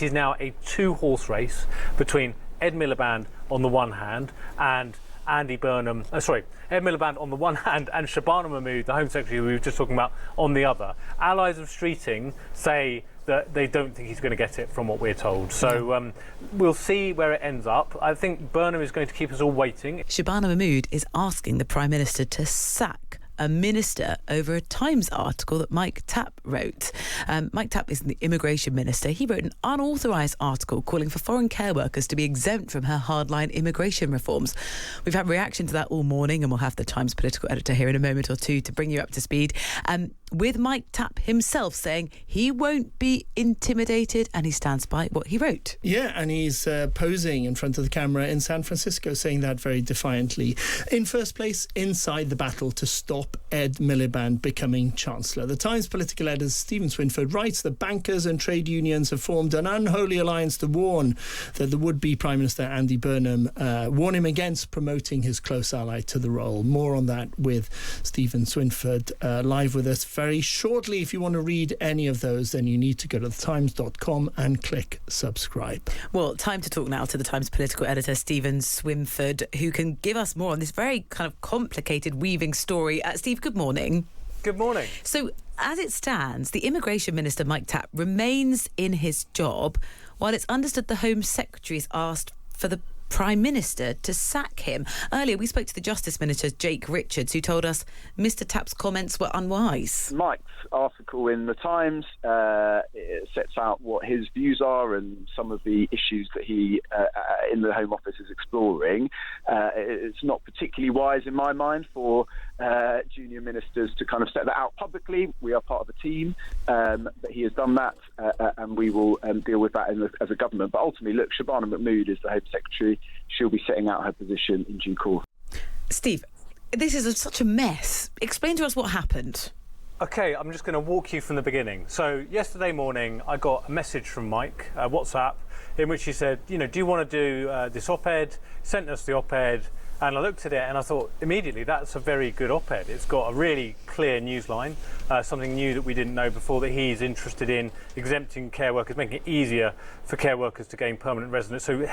it is now a two-horse race between Ed Miliband on the one hand and Andy Burnham, Ed Miliband on the one hand and Shabana Mahmood, the Home Secretary we were just talking about, on the other. Allies of Streeting say that they don't think he's going to get it from what we're told. So we'll see where it ends up. I think Burnham is going to keep us all waiting. Shabana Mahmood is asking the Prime Minister to sack a minister over a Times article that Mike Tapp wrote. Mike Tapp is the immigration minister. He wrote an unauthorised article calling for foreign care workers to be exempt from her hardline immigration reforms. We've had reaction to that all morning, and we'll have the Times political editor here in a moment or two to bring you up to speed. With Mike Tapp himself saying he won't be intimidated and he stands by what he wrote. Yeah, and he's posing in front of the camera in San Francisco, saying that very defiantly. In first place, inside the battle to stop Ed Miliband becoming Chancellor. The Times political editor Steven Swinford writes that bankers and trade unions have formed an unholy alliance to warn that the would-be Prime Minister Andy Burnham warn him against promoting his close ally to the role. More on that with Steven Swinford live with us very shortly. If you want to read any of those, then you need to go to thetimes.com and click subscribe. Well, time to talk now to the Times political editor Steven Swinford, who can give us more on this very kind of complicated weaving story. Steve, good morning. Good morning. So, as it stands, the Immigration Minister, Mike Tapp, remains in his job, while it's understood the Home Secretary has asked for the Prime Minister to sack him. Earlier, we spoke to the Justice Minister, Jake Richards, who told us Mr Tapp's comments were unwise. Mike's article in the Times it sets out what his views are and some of the issues that he, in the Home Office, is exploring. It's not particularly wise, in my mind, for junior ministers to kind of set that out publicly. We are part of a team, but he has done that, and we will deal with that as a government. But ultimately, look, Shabana Mahmood is the Home Secretary. She'll be setting out her position in due course. Steve, this is such a mess. Explain to us what happened. OK, I'm just going to walk you from the beginning. So yesterday morning, I got a message from Mike, WhatsApp, in which he said, do you want to do this op-ed? Sent us the op-ed. And I looked at it and I thought immediately that's a very good op-ed. It's got a really clear newsline, something new that we didn't know before, that he's interested in exempting care workers, making it easier for care workers to gain permanent residence, so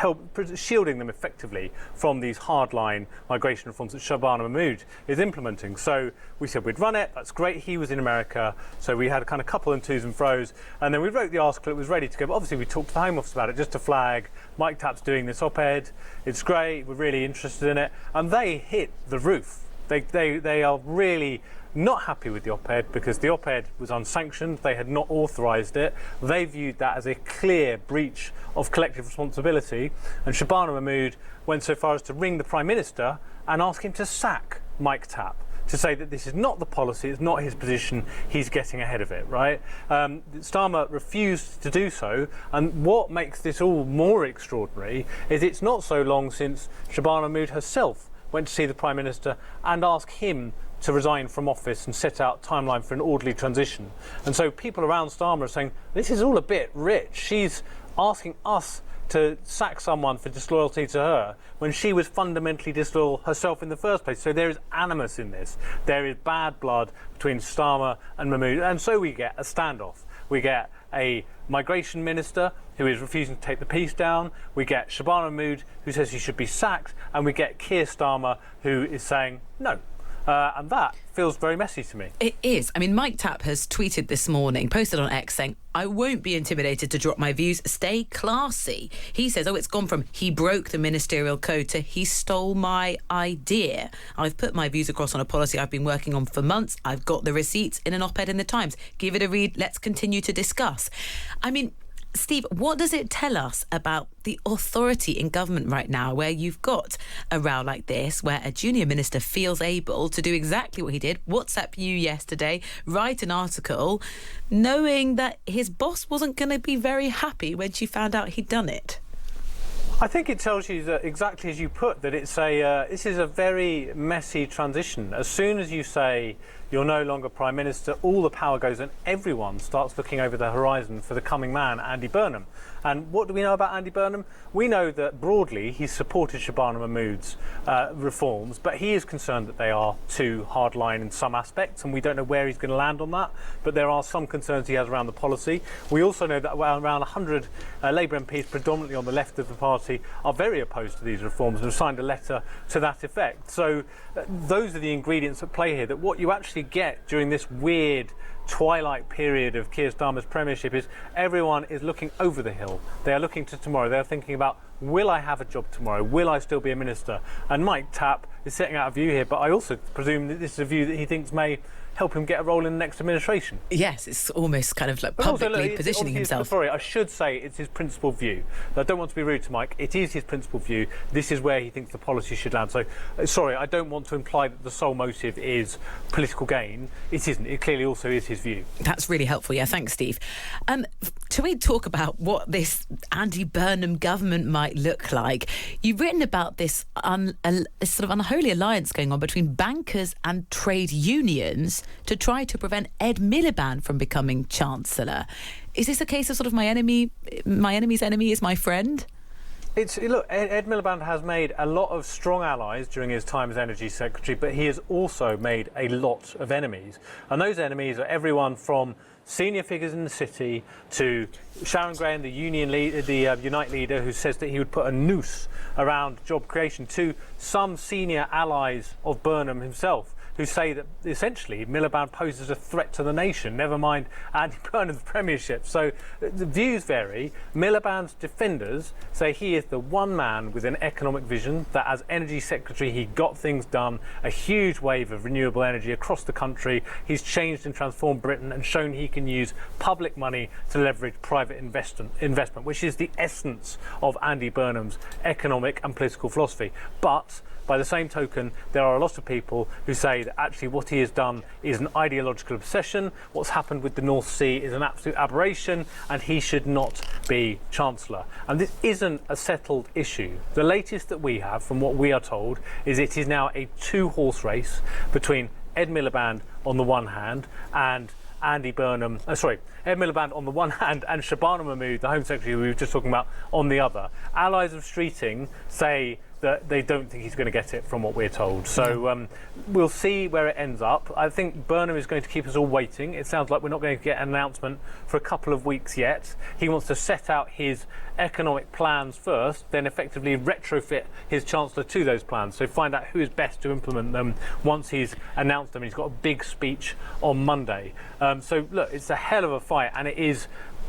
shielding them effectively from these hardline migration reforms that Shabana Mahmood is implementing. So we said we'd run it. That's great. He was in America, so we had a kind of couple and twos and fros, and then we wrote the article. It was ready to go. But obviously, we talked to the Home Office about it just to flag Mike Tapp's doing this op-ed. It's great. We're really interested in it. And they hit the roof. They are really not happy with the op-ed because the op-ed was unsanctioned. They had not authorised it. They viewed that as a clear breach of collective responsibility. And Shabana Mahmood went so far as to ring the Prime Minister and ask him to sack Mike Tapp, to say that this is not the policy, it's not his position, he's getting ahead of it, right? Starmer refused to do so, and what makes this all more extraordinary is it's not so long since Shabana Mahmood herself went to see the Prime Minister and asked him to resign from office and set out a timeline for an orderly transition. And so people around Starmer are saying, this is all a bit rich. She's asking us to sack someone for disloyalty to her when she was fundamentally disloyal herself in the first place. So there is animus in this. There is bad blood between Starmer and Mahmood. And so we get a standoff. We get a migration minister who is refusing to take the peace down. We get Shabana Mahmood who says he should be sacked. And we get Keir Starmer who is saying no. And that feels very messy to me. It is. I mean, Mike Tapp has tweeted this morning, posted on X saying, I won't be intimidated to drop my views. Stay classy. He says, it's gone from he broke the ministerial code to he stole my idea. I've put my views across on a policy I've been working on for months. I've got the receipts in an op-ed in the Times. Give it a read. Let's continue to discuss. I mean, Steve, what does it tell us about the authority in government right now, where you've got a row like this, where a junior minister feels able to do exactly what he did, WhatsApp you yesterday, write an article, knowing that his boss wasn't going to be very happy when she found out he'd done it? I think it tells you that exactly as you put, that it's this is a very messy transition. As soon as you say you're no longer Prime Minister, all the power goes and everyone starts looking over the horizon for the coming man, Andy Burnham. And what do we know about Andy Burnham? We know that broadly he's supported Shabana Mahmood's reforms, but he is concerned that they are too hardline in some aspects, and we don't know where he's going to land on that. But there are some concerns he has around the policy. We also know that around 100 Labour MPs, predominantly on the left of the party, are very opposed to these reforms and have signed a letter to that effect. So those are the ingredients at play here, that what you actually get during this weird twilight period of Keir Starmer's premiership is everyone is looking over the hill. They are looking to tomorrow. They are thinking about, will I have a job tomorrow? Will I still be a minister? And Mike Tapp is setting out a view here, but I also presume that this is a view that he thinks may help him get a role in the next administration. Yes, it's almost kind of like But also, publicly look, positioning himself. Sorry, I should say it's his principal view. I don't want to be rude to Mike. It is his principal view. This is where he thinks the policy should land. So, sorry, I don't want to imply that the sole motive is political gain. It isn't. It clearly also is his view. That's really helpful. Yeah, thanks, Steve. To we talk about what this Andy Burnham government might look like, you've written about this sort of unholy alliance going on between bankers and trade unions to try to prevent Ed Miliband from becoming Chancellor. Is this a case of sort of my enemy's enemy is my friend? Look, Ed Miliband has made a lot of strong allies during his time as Energy Secretary, but he has also made a lot of enemies. And those enemies are everyone from senior figures in the city to Sharon Graham, the union leader, the Unite leader, who says that he would put a noose around job creation, to some senior allies of Burnham himself, who say that essentially Miliband poses a threat to the nation, never mind Andy Burnham's premiership. So the views vary. Miliband's defenders say he is the one man with an economic vision, that as Energy Secretary he got things done, a huge wave of renewable energy across the country. He's changed and transformed Britain and shown he can use public money to leverage private investment, which is the essence of Andy Burnham's economic and political philosophy. But by the same token, there are a lot of people who say that actually what he has done is an ideological obsession. What's happened with the North Sea is an absolute aberration, and he should not be Chancellor. And this isn't a settled issue. The latest that we have, from what we are told, is it is now a two-horse race between Ed Miliband on the one hand and Ed Miliband on the one hand and Shabana Mahmood, the Home Secretary we were just talking about, on the other. Allies of Streeting say that they don't think he's going to get it, from what we're told. So we'll see where it ends up. I think Burnham is going to keep us all waiting. It sounds like we're not going to get an announcement for a couple of weeks yet. He wants to set out his economic plans first, then effectively retrofit his Chancellor to those plans. So find out who is best to implement them once he's announced them. He's got a big speech on Monday. So look, it's a hell of a fight, and it is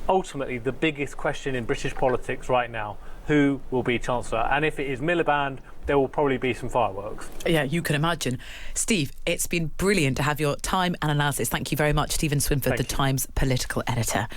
ultimately the biggest question in British politics right now. Who will be Chancellor? And if it is Miliband, there will probably be some fireworks. Yeah, you can imagine. Steve, it's been brilliant to have your time and analysis. Thank you very much, Steven Swinford, the Times political editor.